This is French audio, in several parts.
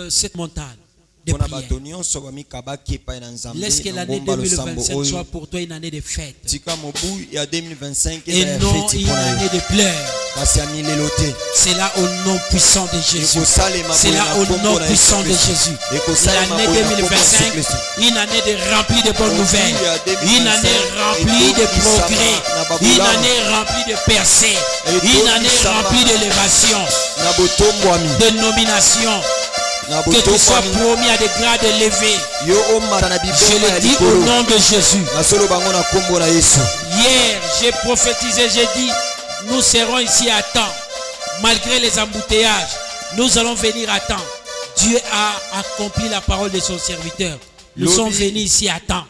cette montagne de prière. Laisse que l'année 2025 soit pour toi une année de fête. Et non une année de pleurs. C'est là au nom puissant de Jésus. C'est là au nom puissant de Jésus. L'année 2025, une année remplie de bonnes nouvelles. Une année remplie de progrès. Une année remplie de percées. Une année remplie d'élévation, de nomination. Que tu sois promis à des grades élevés. Je le dis au nom de Jésus. Hier, j'ai prophétisé, j'ai dit, nous serons ici à temps. Malgré les embouteillages, nous allons venir à temps. Dieu a accompli la parole de son serviteur. Nous sommes venus ici à temps.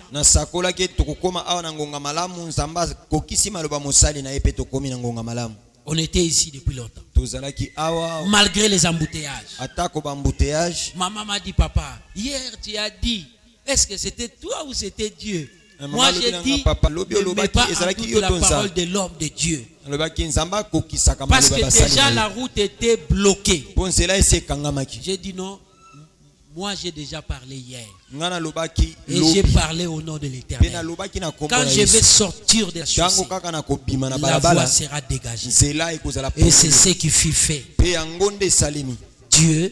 On était ici depuis longtemps. Malgré les embouteillages. Maman m'a dit, papa, hier tu as dit, est-ce que c'était toi ou c'était Dieu? Moi j'ai dit, ne mets pas en doute la parole de l'homme de Dieu. Parce que déjà la route était bloquée. J'ai dit non. Moi, j'ai déjà parlé hier. Et j'ai parlé au nom de l'Éternel. Quand je vais sortir de la chaussée, la voie sera dégagée. Et c'est ce qui fut fait. Dieu,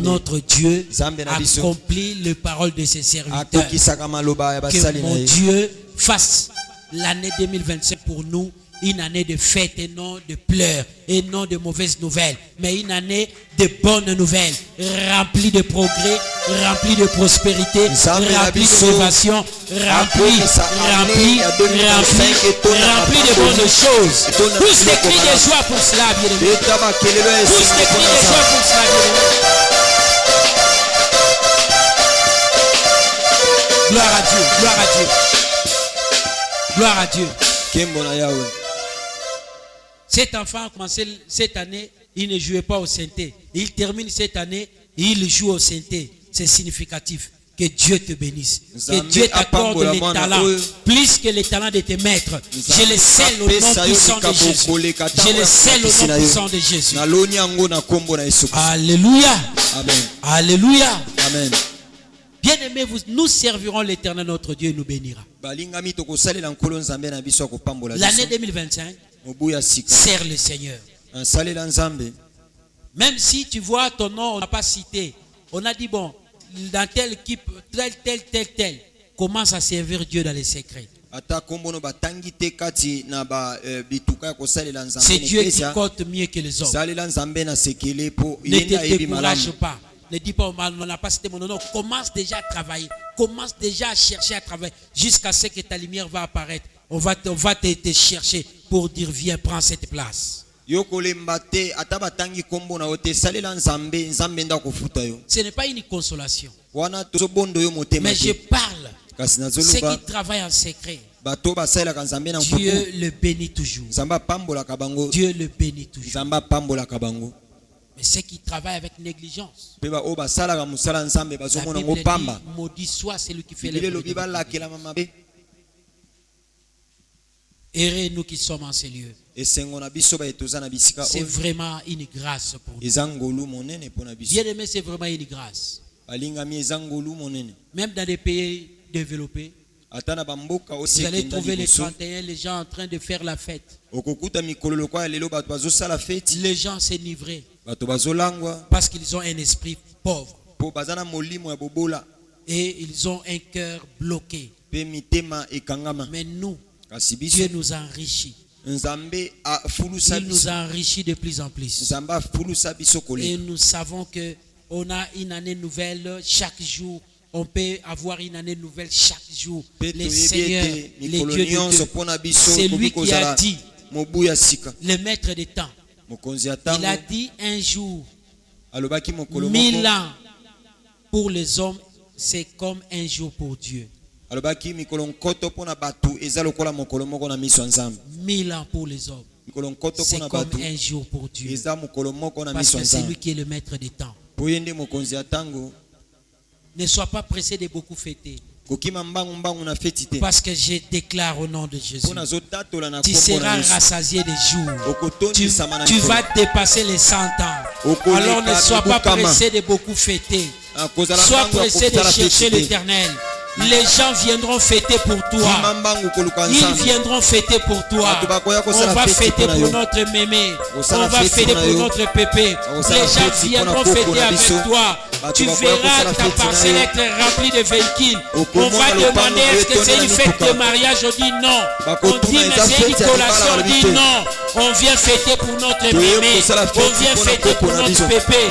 notre Dieu, accomplit les paroles de ses serviteurs. Que mon Dieu fasse l'année 2025 pour nous une année de fête et non de pleurs et non de mauvaises nouvelles, mais une année de bonnes nouvelles, remplie de progrès, remplie de prospérité, remplie d'innovation, remplie de bonnes choses. Tous les cris de joie pour cela, bien-aimés. Tous les cris de joie pour cela, bien-aimés. Gloire à Dieu, gloire à Dieu. Gloire à Dieu. Cet enfant a commencé cette année, il ne jouait pas au synthé. Il termine cette année, il joue au synthé. C'est significatif. Que Dieu te bénisse. Que Dieu t'accorde les talents. Plus que les talents de tes maîtres. Je le scelle au nom puissant de Jésus. Je le scelle au nom puissant de Jésus. Alléluia. Amen. Alléluia. Amen. Bien-aimés, nous servirons l'Éternel notre Dieu et nous bénira. L'année 2025, sers le Seigneur. Même si tu vois ton nom, on n'a pas cité. On a dit, bon, dans telle équipe, tel, commence à servir Dieu dans les secrets. C'est Dieu qui compte mieux que les hommes. Ne te décourage pas. Ne dis pas, on n'a pas cité mon nom. Commence déjà à travailler. Commence déjà à chercher à travailler. Jusqu'à ce que ta lumière va apparaître. On va te chercher pour dire, viens, prends cette place. Ce n'est pas une consolation. Mais je parle. Ceux qui travaillent en secret, Dieu le bénit toujours. Dieu le bénit toujours. Mais ceux qui travaillent avec négligence, la Bible dit, maudit soit celui qui fait les mauvais. Errez nous qui sommes en ces lieux. C'est vraiment une grâce pour nous. Bien aimé, c'est vraiment une grâce. Même dans des pays développés, vous allez trouver les 31, les gens en train de faire la fête. Les gens s'enivraient parce qu'ils ont un esprit pauvre. Et ils ont un cœur bloqué. Mais nous, Dieu nous enrichit. Il nous enrichit de plus en plus. Et nous savons qu'on a une année nouvelle chaque jour. On peut avoir une année nouvelle chaque jour. Le Seigneur, le Dieu de Dieu, c'est lui qui a dit, le maître des temps. Il a dit un jour, 1000 ans pour les hommes, c'est comme un jour pour Dieu. 1000 ans pour les hommes, c'est comme un jour pour Dieu. Parce que c'est lui qui est le maître des temps. Ne sois pas pressé de beaucoup fêter. Parce que je déclare au nom de Jésus, tu seras rassasié des jours. Tu vas dépasser les 100 ans. Alors ne sois pas pressé de beaucoup fêter. Sois pressé de chercher l'Éternel. Les gens viendront fêter pour toi. Ils viendront fêter pour toi. On va fêter pour notre mémé. On va fêter pour notre pépé. Les gens viendront fêter avec toi. Tu verras ta parcelle être remplie de véhicules. On va demander est-ce que c'est une fête de mariage. On dit non. On dit mais c'est une collation. On dit non. On vient fêter pour notre mémé. On vient fêter pour notre pépé.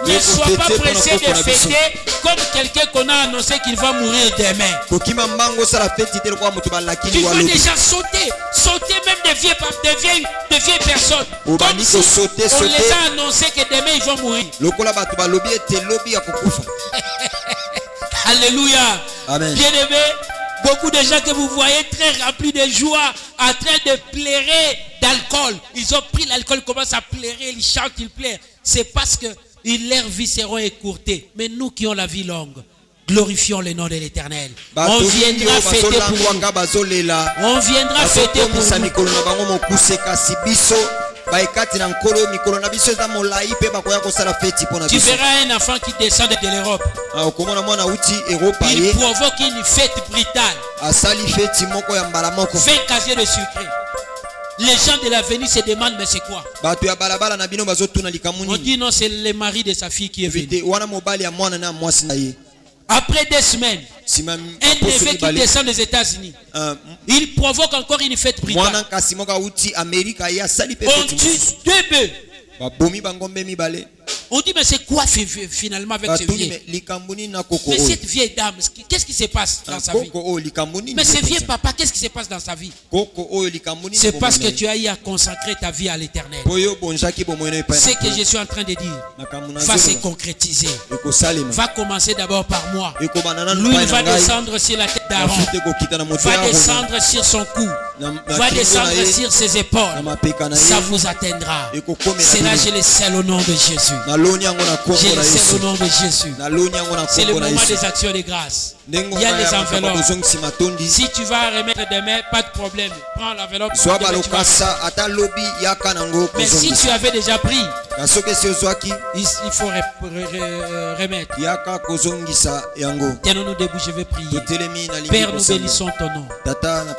Ne sois pas pressé de fêter comme quelqu'un qu'on a annoncé qu'il va mourir demain. Tu veux déjà sauter même des vieilles personnes. Comme si on les a annoncé que demain ils vont mourir. Alléluia. Amen. Bien-aimé, beaucoup de gens que vous voyez très remplis de joie, en train de pleurer d'alcool. Ils ont pris l'alcool, ils commencent à pleurer, ils chantent, ils pleurent. C'est parce que leurs vies seront écourtées. Mais nous qui ont la vie longue, glorifions le nom de l'Éternel. On viendra fêter pour nous. On viendra fêter pour nous. Tu verras un enfant qui descend de l'Europe. Il provoque une fête brutale. 20 casiers de sucre. Les gens de l'avenue se demandent mais c'est quoi? On dit non, c'est le mari de sa fille qui est venu. Après 2 semaines, un neveu qui descend des États-Unis, il provoque encore une fête brutale. On tue 2 bœufs. On dit mais c'est quoi finalement avec ce vieil? Mais cette vieille dame, qu'est-ce qui se passe dans sa vie? Mais ce vieux papa, qu'est-ce qui se passe dans sa vie? C'est parce que tu as eu à consacrer ta vie à l'Éternel. Ce que je suis en train de dire va se concrétiser. Va commencer d'abord par moi. Lui va descendre sur la tête d'Aaron, va descendre sur son cou, va descendre sur ses épaules. Ça vous atteindra. C'est là je le sais au nom de Jésus. Je le sais au nom de Jésus. C'est le moment des actions de grâce. Il y a des enveloppes. Si tu vas remettre demain, pas de problème. Prends l'enveloppe. Mais si tu avais déjà pris, il faut remettre. Tenons-nous debout, je vais prier. Père, nous bénissons ton nom.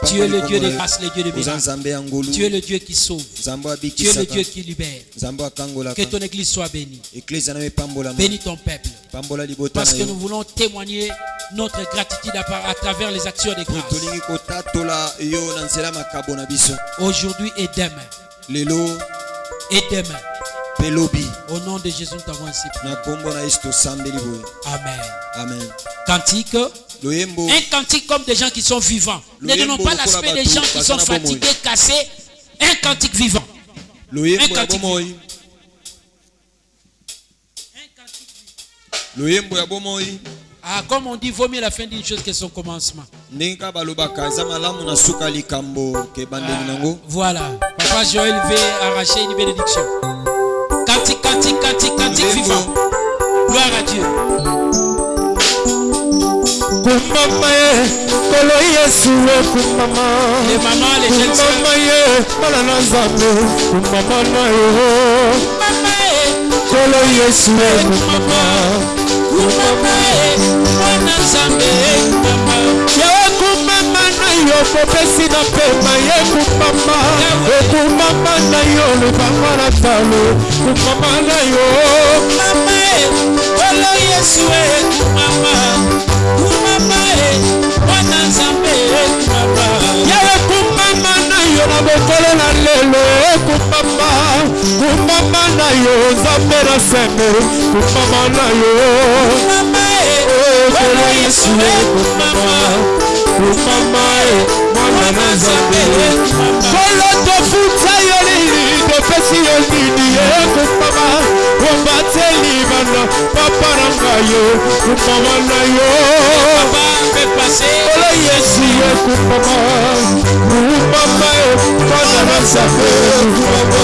Tu es le Dieu de grâce, le Dieu de miracles. Tu es le Dieu qui sauve. Tu es le Dieu qui libère. Que ton église soit bénie. Bénis ton peuple. Parce que nous voulons témoigner notre gratitude à travers les actions de grâce. Aujourd'hui et demain. Et demain. Au nom de Jésus, nous t'avons ainsi prié. Amen. Amen. Cantique. Un cantique comme des gens qui sont vivants. Ne donnons pas l'aspect des gens qui sont fatigués, cassés. Un cantique vivant. Un cantique vivant. Ah, comme on dit, vaut mieux la fin d'une chose que son commencement. Voilà. Papa Joël veut arracher une bénédiction. Cantique, cantique, cantique, cantique vivant. Gloire à Dieu. Les mamans, les jeunes popesi na pema ye kumama okumama na yo lubanga na talo kumama na yo mama olo Yesu kumama kumama wana nzambe kumama ye kumama na yo na bokolo na lelo kumama kumama na yo nzambe na sembe kumama na yo mama olo Yesu kumama kumama mwana na nzambe kolo tofuta yo lili topesi yo nini ye kumama ombateli bana papa na ngayo kumama na yo kolo Yesu ye kumama kumama mwana na nzambe kumama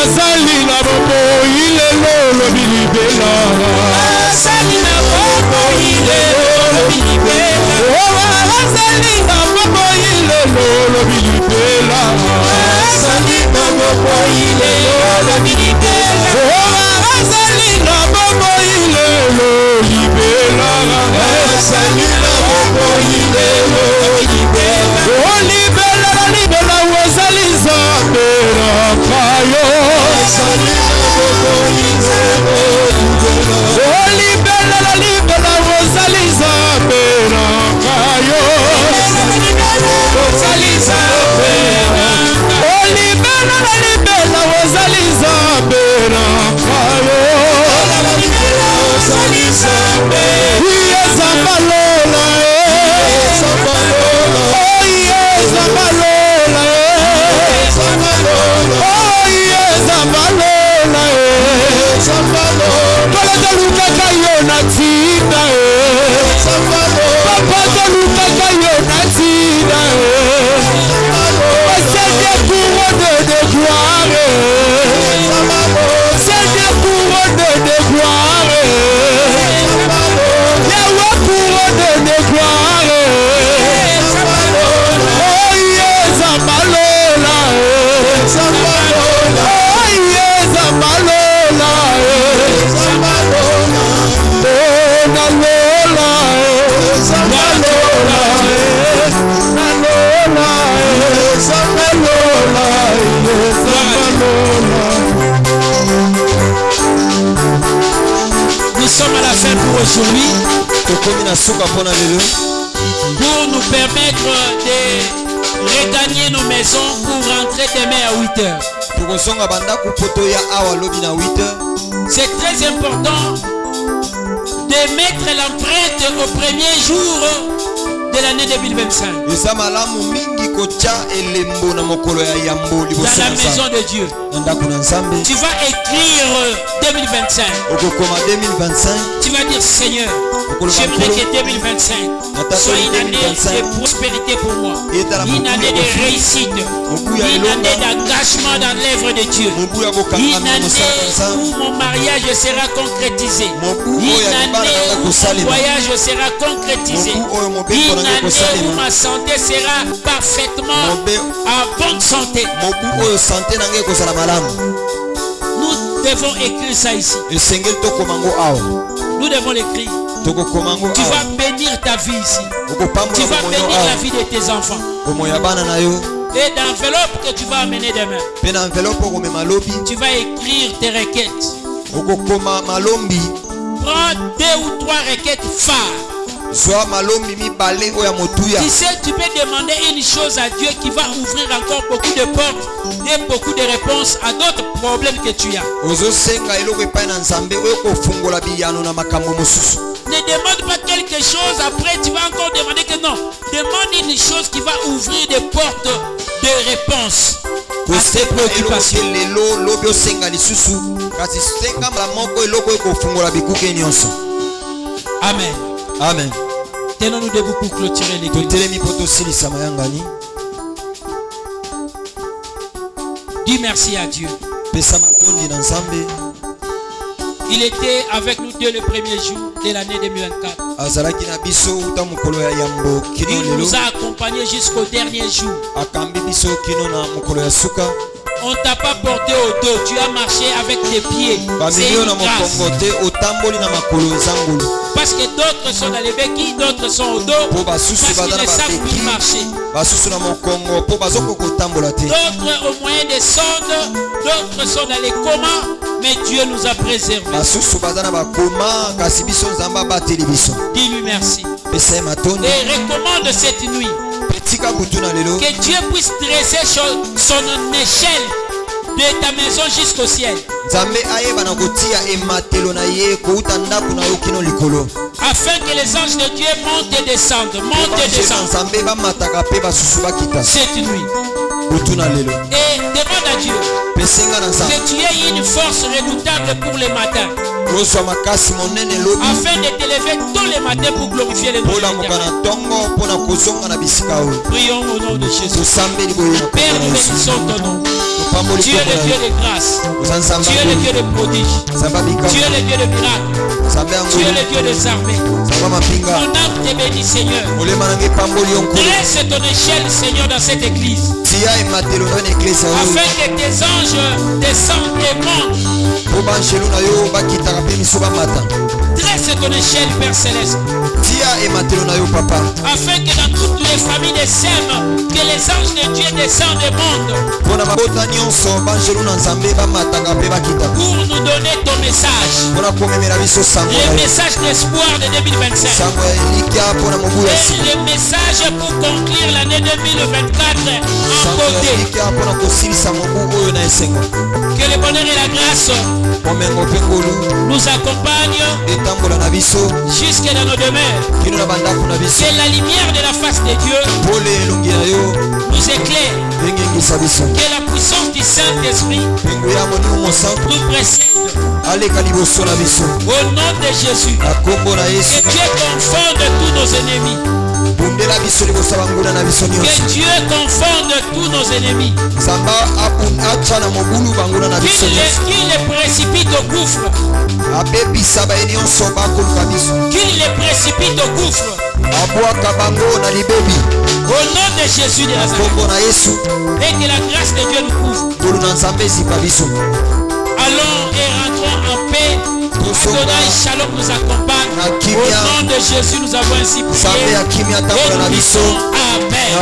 azali na bobo ilelo lo bilibela azali na bobo ilelo lobi libela azali na maboko ilelo lobi libela azali na maboko ilelo lobi libela azali na maboko ilelo libela azali na maboko ilelo libela libela libela wazali nzambe rakayo azali na maboko ilelo libela libela wazali nzambe rakayo wazali nzambe libela libela wazali nzambe rakayo wazali nzambe Yezabalola Nous sommes à la fin pour aujourd'hui, pour nous permettre de regagner nos maisons pour rentrer demain à 8h. C'est très important de mettre l'empreinte au premier jour de l'année 2025 dans la maison de Dieu. Tu vas écrire 2025. Tu vas dire Seigneur, j'aimerais que 2025 soit une année de prospérité pour moi, une année de réussite, une année d'engagement dans l'œuvre de Dieu, une année où mon mariage sera concrétisé, une année où mon voyage sera concrétisé, une année où ma santé sera parfaitement en bonne santé. Nous devons écrire ça ici. Nous devons l'écrire. Tu vas bénir ta vie ici. Tu vas bénir la vie de tes enfants. Et dans l'enveloppe que tu vas amener demain, tu vas écrire tes requêtes. Prends 2 ou 3 requêtes phares. Tu sais, tu peux demander une chose à Dieu qui va ouvrir encore beaucoup de portes et beaucoup de réponses à d'autres problèmes que tu as. Ne demande pas quelque chose, après tu vas encore demander que non. Demande une chose qui va ouvrir des portes de réponse à tes préoccupations. Amen. Amen. Tenons-nous debout pour clôturer l'église. Dis merci à Dieu. Il était avec nous dès le premier jour de l'année 2024. Il nous a accompagnés jusqu'au dernier jour. On ne t'a pas porté au dos, tu as marché avec tes pieds. C'est une grâce. Parce que d'autres sont dans les béquilles, d'autres sont au dos, parce qu'ils ne savent plus marcher. D'autres au moyen des sondes, d'autres sont dans les comas, mais Dieu nous a préservés. Dis-lui merci. Et recommande cette nuit que Dieu puisse dresser son échelle de ta maison jusqu'au ciel, afin que les anges de Dieu montent et descendent, cette nuit. Et demande à Dieu que tu aies une force redoutable pour les matins, afin de t'élever tous les matins pour glorifier le nom de Dieu. Prions au nom de Jésus. Père, nous bénissons ton nom. Tu es le Dieu de grâce. Tu es le Dieu de prodige. Tu es le Dieu de miracle. Tu es le Dieu des armées. Mon âme te bénit, Seigneur. Dresse ton échelle, Seigneur, dans cette église. Afin que tes anges descendent et montent. Dresse ton échelle, Père Céleste. Afin que dans toutes les familles des SEM, que les anges de Dieu descendent et montent. Pour nous donner ton message. Le message d'espoir de 2025. Et le message pour conclure l'année 2024 en beauté. Que le bonheur et la grâce nous accompagnent jusque dans nos demeures. Que la lumière de la face de Dieu nous éclaire. Que la puissance du Saint-Esprit nous précède. Au nom de Jésus, que Dieu confonde tous nos ennemis. Que Dieu confonde tous nos ennemis. Qu'il les précipite au gouffre. Qu'il les précipite au gouffre. Au nom de Jésus de Nazareth. Et que la grâce de Dieu nous couvre. Allons et rentrons en paix. Adonai Shalom nous accompagne. Au nom de Jésus, nous avons ainsi prié. Et nous disons Amen.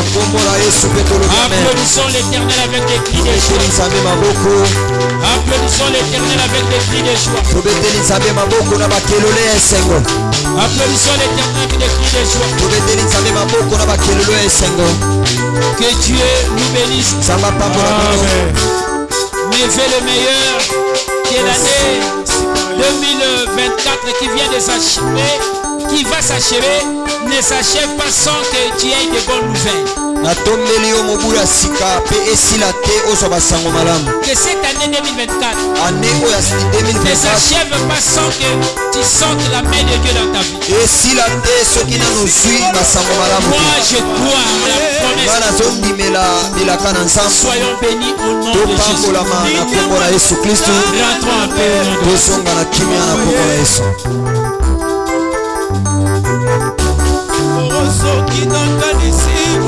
Applaudissons l'Éternel avec des cris de joie. Applaudissons l'Éternel avec des cris de joie. Applaudissons l'Éternel avec des cris de joie. Que Dieu nous bénisse. Amen. Mais fais le meilleur qui est l'année 2024 qui vient de s'achever, qui va s'achever, ne s'achève pas sans que tu aies de bonnes nouvelles. Que cette année 2024 ne s'achève pas sans que tu sentes la main de Dieu dans ta vie. Moi je crois à la promesse. Soyons bénis au nom de Jésus. Rentrons en paix au nom de Jésus.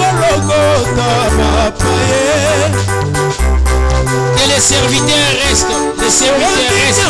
Que les serviteurs restent. Les serviteurs restent.